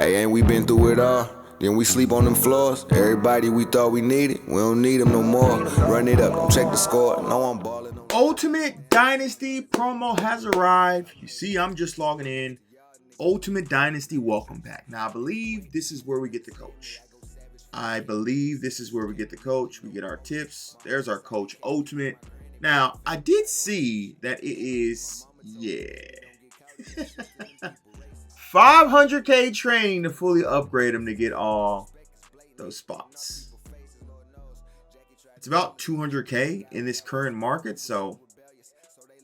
Hey, ain't we been through it all? Then we sleep on them floors. Everybody we thought we needed, we don't need them no more. Run it up, don't check the score. No, I'm balling. Ultimate Dynasty promo has arrived. You see, I'm just logging in. Ultimate Dynasty, welcome back. Now, I believe this is where we get the coach. We get our tips. There's our coach, Ultimate. Now, I did see that it is, 500K training to fully upgrade him to get all those spots. It's about 200K in this current market. So,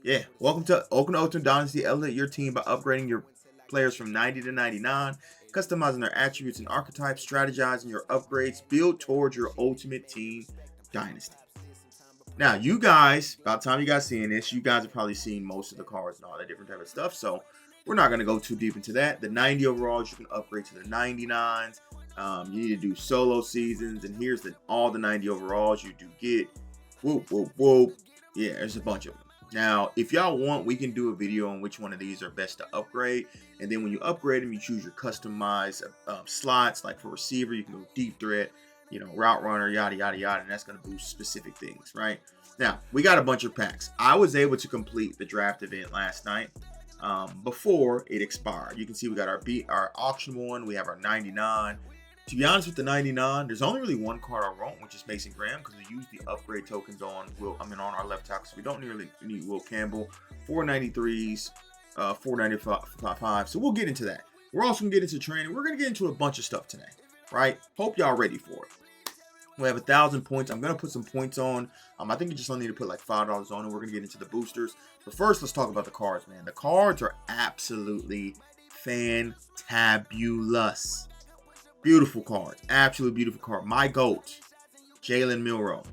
yeah, welcome to Ultimate Dynasty. Elevate your team by upgrading your players from 90 to 99, customizing their attributes and archetypes, strategizing your upgrades, build towards your ultimate team dynasty. Now, you guys, by the time you guys seeing this, you guys have probably seen most of the cards and all that different type of stuff. So we're not going to go too deep into that. The 90 overalls, you can upgrade to the 99s. You need to do solo seasons. And here's all the 90 overalls you do get. Whoop, whoop, whoop. Yeah, there's a bunch of them. Now, if y'all want, we can do a video on which one of these are best to upgrade. And then when you upgrade them, you choose your customized slots. Like for receiver, you can go deep threat, route runner, yada, yada, yada. And that's going to boost specific things, right? Now, we got a bunch of packs. I was able to complete the draft event last night before it expired. You can see we got our auction one. We have our 99. To be honest with the 99, there's only really one card I want, which is Mason Graham, because we use the upgrade tokens on our left tackle. So we don't really need Will Campbell. 493s, 495. So we'll get into that. We're also going to get into training. We're going to get into a bunch of stuff today, right? Hope y'all ready for it. We have 1,000 points. I'm going to put some points on. I think you just only need to put like $5 on, and we're going to get into the boosters. But first, let's talk about the cards, man. The cards are absolutely fantabulous. Beautiful card. Absolutely beautiful card. My GOAT, Jalen Milroe.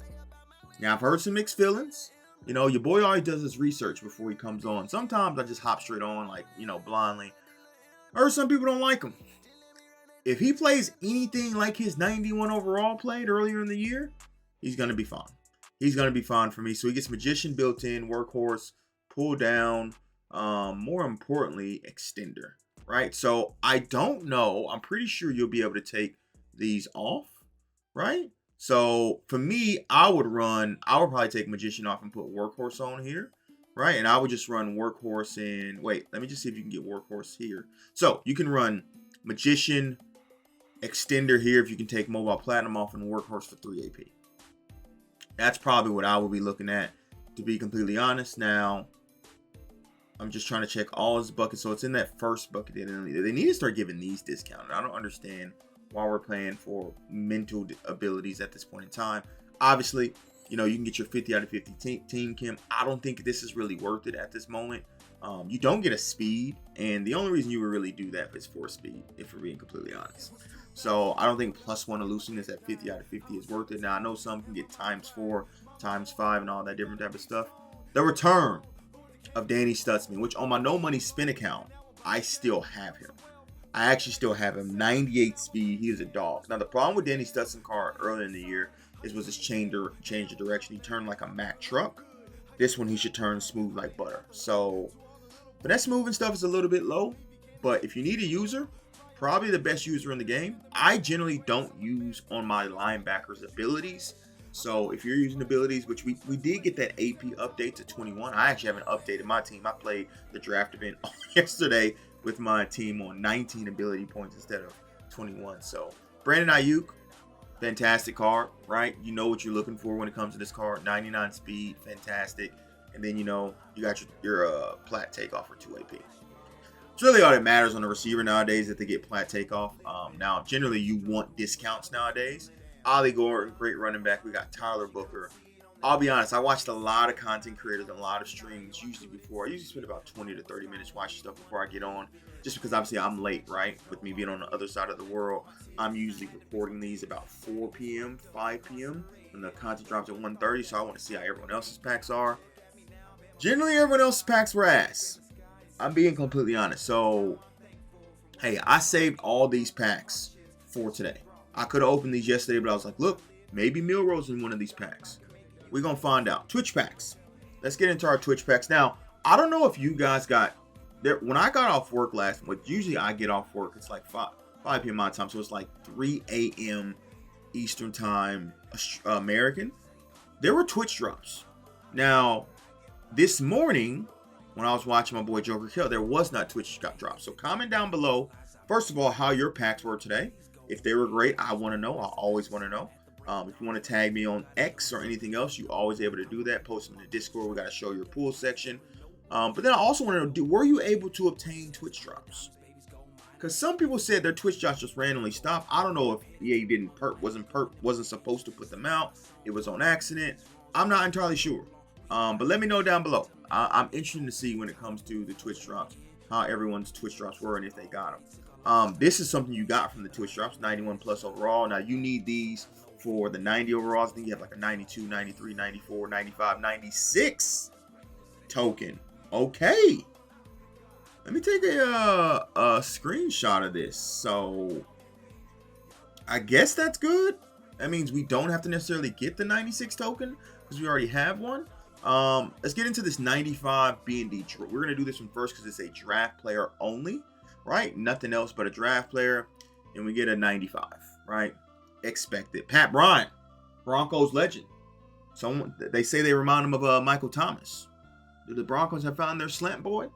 Now, I've heard some mixed feelings. Your boy always does his research before he comes on. Sometimes I just hop straight on, blindly. I heard some people don't like him. If he plays anything like his 91 overall played earlier in the year, he's going to be fine. He's going to be fine for me. So he gets Magician built in, Workhorse, Pull Down, more importantly, Extender. Right, so I don't know. I'm pretty sure you'll be able to take these off, right? So for me, I would probably take Magician off and put Workhorse on here, right? And I would just run Workhorse in. Wait, let me just see if you can get Workhorse here. So you can run Magician, Extender here if you can take Mobile Platinum off and Workhorse for 3 AP. That's probably what I would be looking at, to be completely honest. Now, I'm just trying to check all his buckets. So it's in that first bucket. They need to start giving these discounted. I don't understand why we're playing for mental abilities at this point in time. Obviously, you can get your 50 out of 50 team Kim. I don't think this is really worth it at this moment. You don't get a speed. And the only reason you would really do that is for speed, if we're being completely honest. So I don't think +1 elusiveness at 50 out of 50 is worth it. Now, I know some can get ×4, ×5, and all that different type of stuff. The return of Danny Stutzman, which on my no money spin account, I still have him. I actually still have him. 98 speed. He is a dog. Now, the problem with Danny Stutzman card earlier in the year was his change of direction. He turned like a Mack truck. This one, he should turn smooth like butter. So, but that smooth and stuff is a little bit low. But if you need a user, probably the best user in the game. I generally don't use on my linebackers abilities. So if you're using abilities, which we did get that AP update to 21. I actually haven't updated my team. I played the draft event yesterday with my team on 19 ability points instead of 21. So Brandon Ayuk, fantastic card, right? You know what you're looking for when it comes to this card. 99 speed, fantastic. And then, you got your plat takeoff for 2 AP. It's really all that matters on the receiver nowadays that they get plat takeoff. Now, generally, you want discounts nowadays. Ollie Gordon, great running back. We got Tyler Booker. I'll be honest, I watched a lot of content creators and a lot of streams usually before. I usually spend about 20 to 30 minutes watching stuff before I get on, just because obviously I'm late, right? With me being on the other side of the world, I'm usually recording these about 4 p.m., 5 p.m. when the content drops at 1:30, so I want to see how everyone else's packs are. Generally, everyone else's packs were ass. I'm being completely honest. So, hey, I saved all these packs for today. I could have opened these yesterday, but I was like, look, maybe Milroe's in one of these packs. We're going to find out. Twitch packs. Let's get into our Twitch packs. Now, I don't know if you guys got there. When I got off work last week, usually I get off work. It's like 5 p.m. my time, so it's like 3 a.m. Eastern time, American. There were Twitch drops. Now, this morning, when I was watching my boy Joker Kill, there was not Twitch drops. So comment down below, first of all, how your packs were today. If they were great, I want to know. I always want to know. If you want to tag me on X or anything else, you're always able to do that. Post in the Discord. We got to show your pool section. But then I also want to know, were you able to obtain Twitch drops? Because some people said their Twitch drops just randomly stopped. I don't know if EA wasn't supposed to put them out. It was on accident. I'm not entirely sure. But let me know down below. I'm interested to see when it comes to the Twitch drops, how everyone's Twitch drops were and if they got them. This is something you got from the Twitch drops, 91 plus overall. Now you need these for the 90 overalls. I think you have like a 92, 93, 94, 95, 96 token. Okay. Let me take a screenshot of this. So I guess that's good. That means we don't have to necessarily get the 96 token because we already have one. Let's get into this 95 B&D. We're going to do this one first because it's a draft player only, right? Nothing else but a draft player. And we get a 95, right? Expected. Pat Bryant, Broncos legend. They say they remind him of Michael Thomas. Do the Broncos have found their slant boy?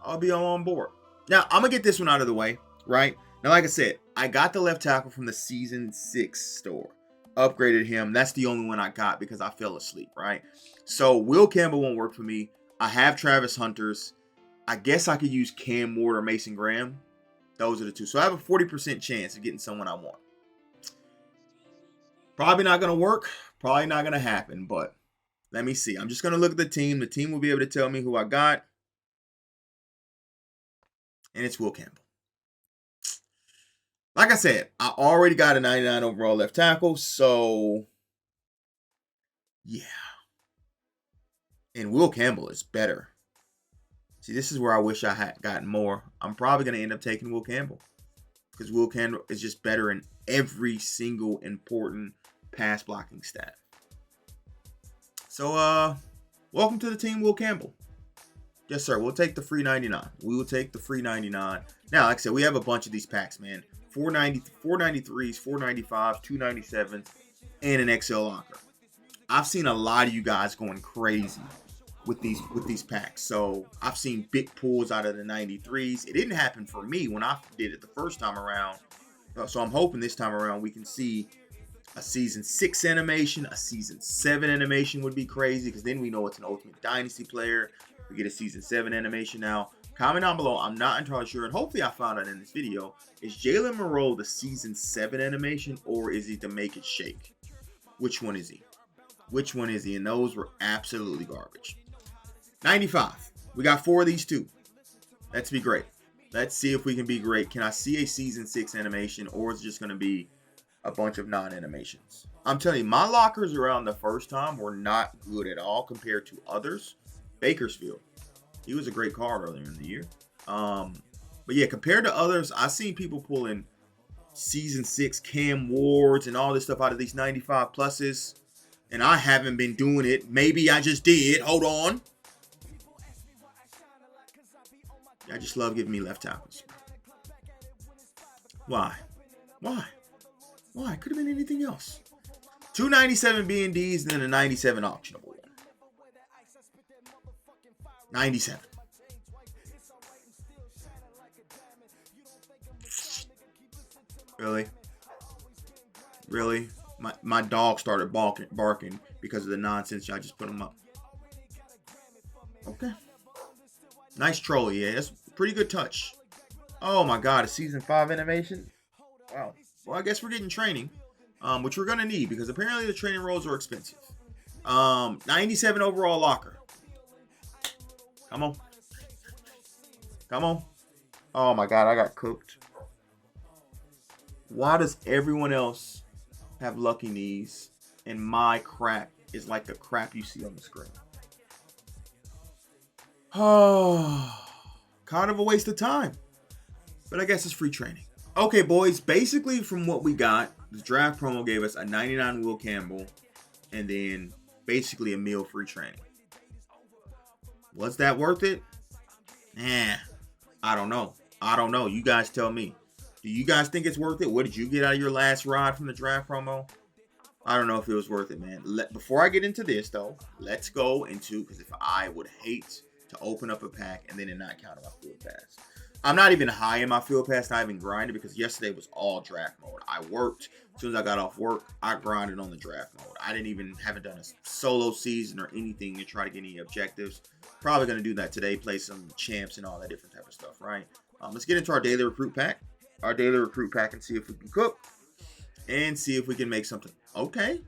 I'll be all on board. Now, I'm going to get this one out of the way, right? Now, like I said, I got the left tackle from the Season 6 store. Upgraded him. That's the only one I got because I fell asleep, right? So, Will Campbell won't work for me. I have Travis Hunters. I guess I could use Cam Ward or Mason Graham. Those are the two. So, I have a 40% chance of getting someone I want. Probably not going to work. Probably not going to happen, but let me see. I'm just going to look at the team. The team will be able to tell me who I got. And it's Will Campbell. Like I said, I already got a 99 overall left tackle. So, yeah. And Will Campbell is better. See, this is where I wish I had gotten more. I'm probably going to end up taking Will Campbell. Because Will Campbell is just better in every single important pass blocking stat. So, welcome to the team, Will Campbell. Yes, sir. We'll take the free 99. We will take the free 99. Now, like I said, we have a bunch of these packs, man. 493s, 495s, 297s, and an XL locker. I've seen a lot of you guys going crazy with these packs. So I've seen big pulls out of the 93s. It didn't happen for me when I did it the first time around. So I'm hoping this time around we can see a Season 6 animation, a Season 7 animation would be crazy because then we know it's an Ultimate Dynasty player. We get a Season 7 animation now. Comment down below. I'm not entirely sure, and hopefully I found out in this video. Is Jalen Moreau the Season 7 animation, or is he the Make It Shake? Which one is he? Which one is he? And those were absolutely garbage. 95. We got 4 of these too. Let's be great. Let's see if we can be great. Can I see a Season 6 animation, or is it just going to be a bunch of non-animations? I'm telling you, my lockers around the first time were not good at all compared to others. Bakersfield. He was a great card earlier in the year. But yeah, compared to others, I've seen people pulling Season 6 Cam Wards and all this stuff out of these 95 pluses. And I haven't been doing it. Maybe I just did. Hold on. I just love giving me left tackles. Why? Why? Why? Could have been anything else. 297 B&Ds and then a 97 auctionable one. 97. Really? Really? My dog started barking because of the nonsense I just put him up. Okay. Nice troll, yeah. That's a pretty good touch. Oh my god, a Season 5 animation? Wow. Well, I guess we're getting training, which we're going to need because apparently the training rolls are expensive. 97 overall locker. Come on. Come on. Oh my god, I got cooked. Why does everyone else have lucky knees and my crap is like the crap you see on the screen? Oh, kind of a waste of time. But I guess it's free training. Okay, boys, basically from what we got, the draft promo gave us a 99 Will Campbell and then basically a meal free training. Was that worth it? I don't know. You guys tell me. Do you guys think it's worth it? What did you get out of your last ride from the draft promo? I don't know if it was worth it, man. Before I get into this, though, let's go into, because if I would hate to open up a pack and then it not count on my field pass. I'm not even high in my field pass, not even grinding, because yesterday was all draft mode. I worked. As soon as I got off work, I grinded on the draft mode. I haven't done a solo season or anything to try to get any objectives. Probably going to do that today, play some champs and all that different type of stuff, right? Let's get into our daily recruit pack. And see if we can cook and see if we can make something. Okay.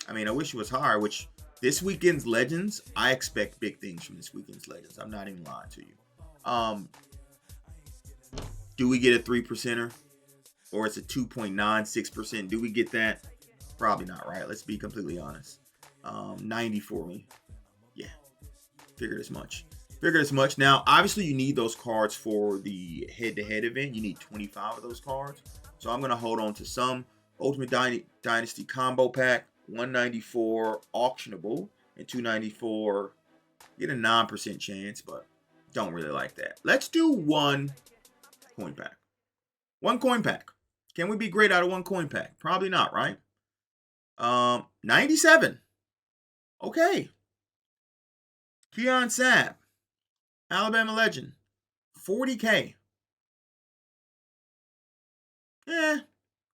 I mean, I wish it was higher, which this weekend's Legends, I expect big things from this weekend's Legends. I'm not even lying to you. Do we get a 3%er? Or it's a 2.96%? Do we get that? Probably not, right? Let's be completely honest. 90 for me. Yeah. Figured as much. Now, obviously, you need those cards for the head-to-head event. You need 25 of those cards. So I'm going to hold on to some. Ultimate Dynasty Combo Pack, 194 auctionable, and 294. Get a 9% chance, but don't really like that. Let's do one coin pack. One coin pack. Can we be great out of one coin pack? Probably not, right? 97. Okay. Keon Sapp, Alabama legend, 40K. Yeah.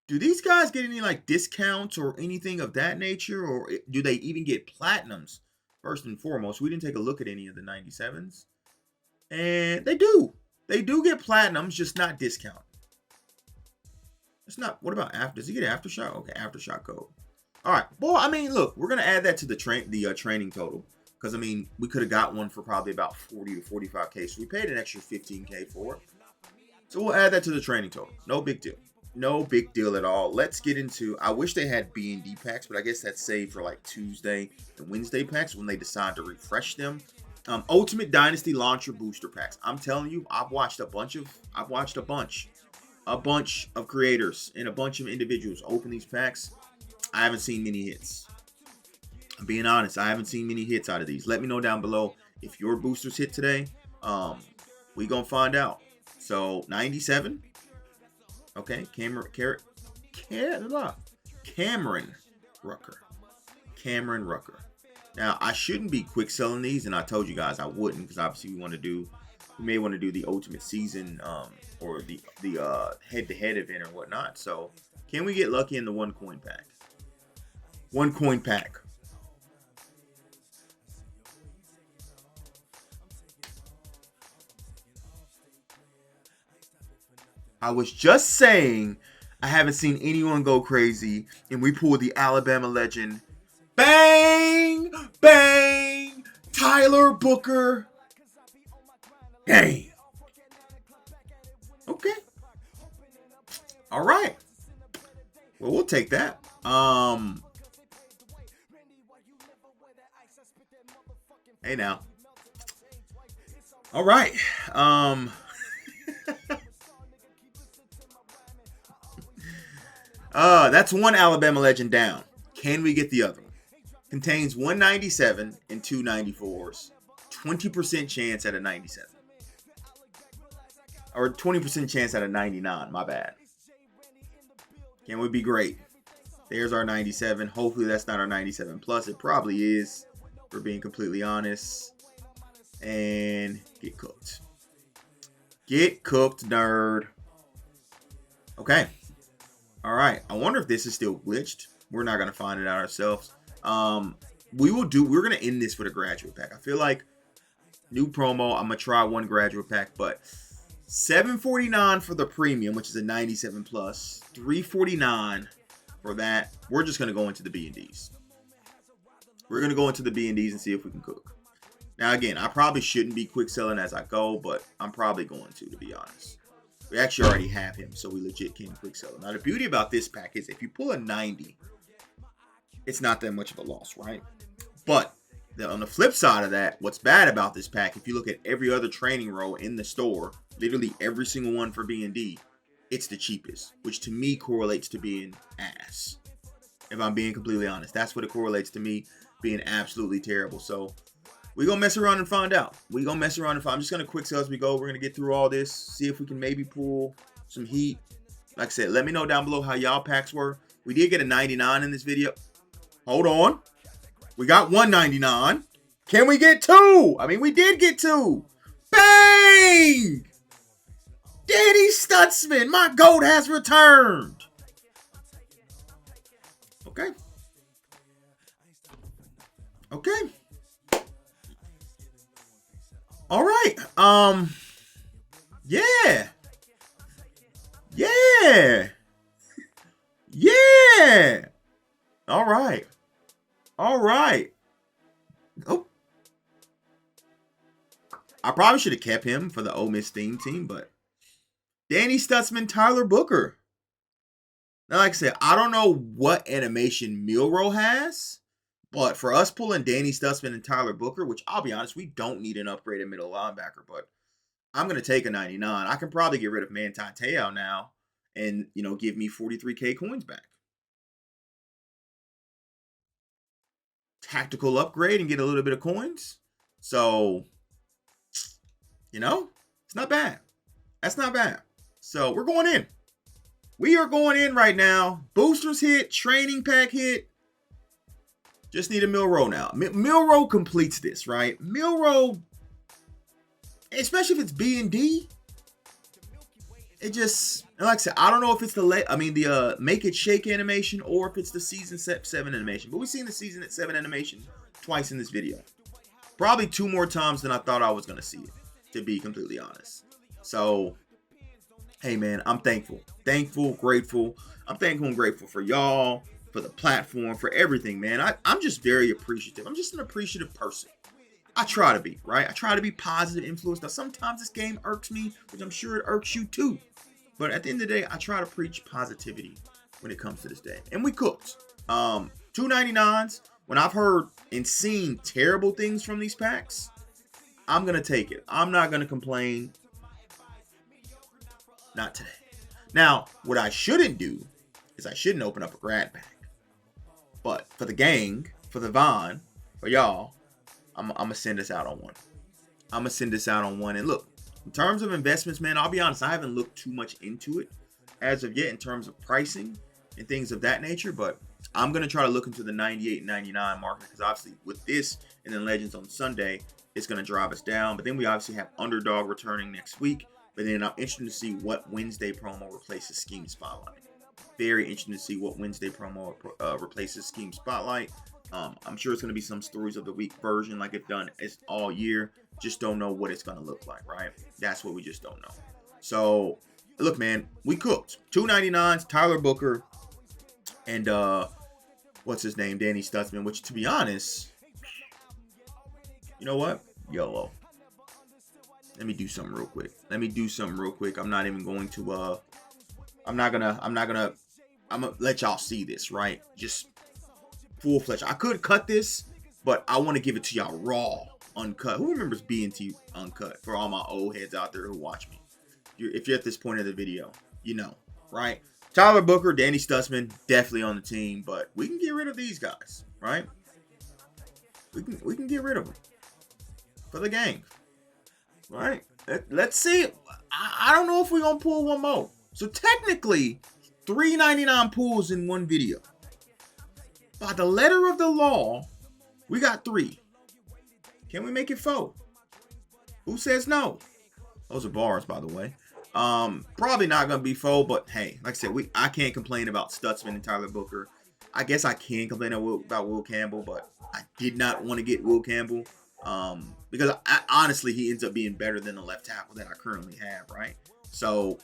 Do these guys get any like discounts or anything of that nature, or do they even get platinums? First and foremost, we didn't take a look at any of the 97s, and they do. They do get platinums, just not discount. It's not. What about after? Does he get aftershock? Okay, aftershock code. All right. Well, I mean, look, we're gonna add that to the training total, because I mean, we could have got one for probably about 40 to 45K, so we paid an extra 15K for it. So we'll add that to the training total. No big deal. No big deal at all. Let's get into, I wish they had B&D packs, but I guess that's saved for like Tuesday and Wednesday packs when they decide to refresh them. Ultimate Dynasty Launcher Booster Packs. I'm telling you, I've watched a bunch of creators and a bunch of individuals open these packs. I haven't seen many hits. I'm being honest, I haven't seen many hits out of these. Let me know down below if your boosters hit today. We gonna find out. So 97. Okay, Cameron Rucker. Now, I shouldn't be quick selling these, and I told you guys I wouldn't, because obviously we may want to do the ultimate season or the head-to-head event or whatnot. So, can we get lucky in the one coin pack? One coin pack. I was just saying I haven't seen anyone go crazy, and we pulled the Alabama legend. Bang! Bang! Tyler Booker. Dang. Okay. All right. Well, we'll take that. Hey now. All right. That's one Alabama legend down. Can we get the other one? Contains 197 and 294s. 20% chance at a 97. Or 20% chance at a 99. My bad. Can we be great? There's our 97. Hopefully that's not our 97 plus. It probably is, for being completely honest. And get cooked. Get cooked, nerd. Okay. All right. I wonder if this is still glitched. We're not going to find it out ourselves. We're going to end this with a graduate pack. I feel like new promo. I'm going to try one graduate pack, but $749 for the premium, which is a 97 plus, $349 for that. We're just going to go into the B&Ds. We're going to go into the B&Ds and see if we can cook. Now, again, I probably shouldn't be quick selling as I go, but I'm probably going to be honest. We actually already have him, so we legit can quick sell him. Now, the beauty about this pack is if you pull a 90, it's not that much of a loss, right? But on the flip side of that, what's bad about this pack, if you look at every other training row in the store, literally every single one for B&D, it's the cheapest, which to me correlates to being ass. If I'm being completely honest, that's what it correlates to me, being absolutely terrible. So we're going to mess around and find out. I'm just going to quick sell as we go. We're going to get through all this, see if we can maybe pull some heat. Like I said, let me know down below how y'all packs were. We did get a 99 in this video. Hold on. We got 199. Can we get 2? I mean, we did get 2. Bang! Danny Stutzman, my GOAT has returned. Okay. Okay. All right. Yeah. Yeah. Yeah. All right. All right. Oh. I probably should have kept him for the Ole Miss theme team, but Danny Stutzman, Tyler Booker. Now, like I said, I don't know what animation Milroe has, but for us pulling Danny Stutzman and Tyler Booker, which I'll be honest, we don't need an upgraded middle linebacker, but I'm going to take a 99. I can probably get rid of Manti Te'o now and, you know, give me 43K coins back. Tactical upgrade and get a little bit of coins. So, you know, it's not bad. That's not bad. So we're going in. We are going in right now. Boosters hit, training pack hit. Just need a Milroe now. Milroe completes this, right? Milroe, especially if it's B and D, it just, like I said, I don't know if it's the make it shake animation or if it's the season 7 animation. But we've seen the season 7 animation twice in this video. Probably 2 more times than I thought I was going to see it, to be completely honest. So, hey man, I'm thankful. Thankful, grateful. I'm thankful and grateful for y'all, for the platform, for everything, man. I'm just very appreciative. I'm just an appreciative person. I try to be, right? I try to be positive influence. Now, sometimes this game irks me, which I'm sure it irks you too. But at the end of the day, I try to preach positivity when it comes to this day. And we cooked. 299s. When I've heard and seen terrible things from these packs, I'm going to take it. I'm not going to complain. Not today. Now, what I shouldn't do is I shouldn't open up a grad pack. But for the gang, for the Vaughn, for y'all, I'm going to send this out on one. I'm going to send this out on one. And look, in terms of investments, man, I'll be honest, I haven't looked too much into it as of yet in terms of pricing and things of that nature. But I'm going to try to look into the 98 and 99 market because obviously with this and then Legends on Sunday, it's going to drive us down. But then we obviously have Underdog returning next week. But then I'm interested to see what Wednesday promo replaces Scheme Spotlight. Very interesting to see what Wednesday promo replaces Scheme Spotlight. I'm sure it's going to be some Stories of the Week version like it's done all year. Just don't know what it's going to look like, right? That's what we just don't know. So, look, man, we cooked. 299s, Tyler Booker, and what's his name? Danny Stutzman, which, to be honest, you know what? YOLO. Let me do something real quick. I'm not even going to, I'm gonna let y'all see this, right? Just full-fledged. I could cut this, but I want to give it to y'all raw, uncut. Who remembers B&T uncut? For all my old heads out there who watch me. If you're at this point of the video, you know, right? Tyler Booker, Danny Stutzman, definitely on the team, but we can get rid of these guys, right? We can get rid of them for the gang. Right, let's see. I don't know if we're gonna pull one more. So technically, 399 pulls in one video. By the letter of the law, we got 3. Can we make it 4? Who says no? Those are bars, by the way. Probably not gonna be 4, but hey, like I said, I can't complain about Stutzman and Tyler Booker. I guess I can complain about Will Campbell, but I did not want to get Will Campbell. Because honestly, he ends up being better than the left tackle that I currently have, right? So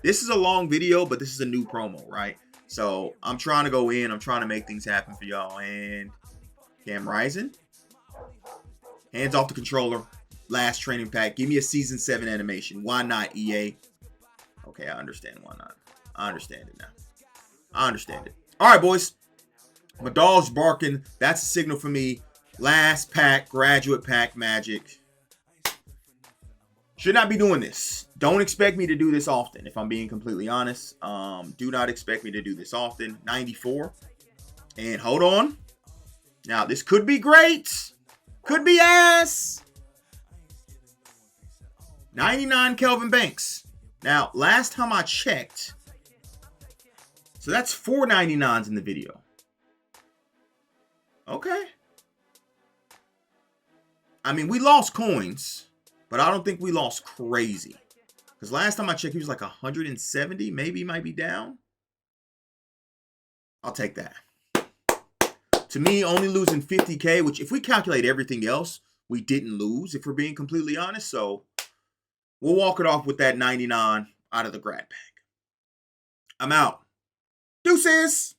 this is a long video, but this is a new promo, right? So I'm trying to go in. I'm trying to make things happen for y'all. And Cam Rising, hands off the controller. Last training pack. Give me a season 7 animation. Why not, EA? Okay, I understand why not. I understand it now. I understand it. All right, boys. My dog's barking. That's a signal for me. Last pack, graduate pack magic. Should not be doing this. Don't expect me to do this often, if I'm being completely honest. Do not expect me to do this often. 94. And hold on. Now, this could be great. Could be ass. 99 Kelvin Banks. Now, last time I checked, So that's 4 99s in the video. Okay. I mean, we lost coins, but I don't think we lost crazy. Because last time I checked, he was like 170. Maybe he might be down. I'll take that. To me, only losing 50K, which if we calculate everything else, we didn't lose, if we're being completely honest. So we'll walk it off with that 99 out of the grad pack. I'm out. Deuces.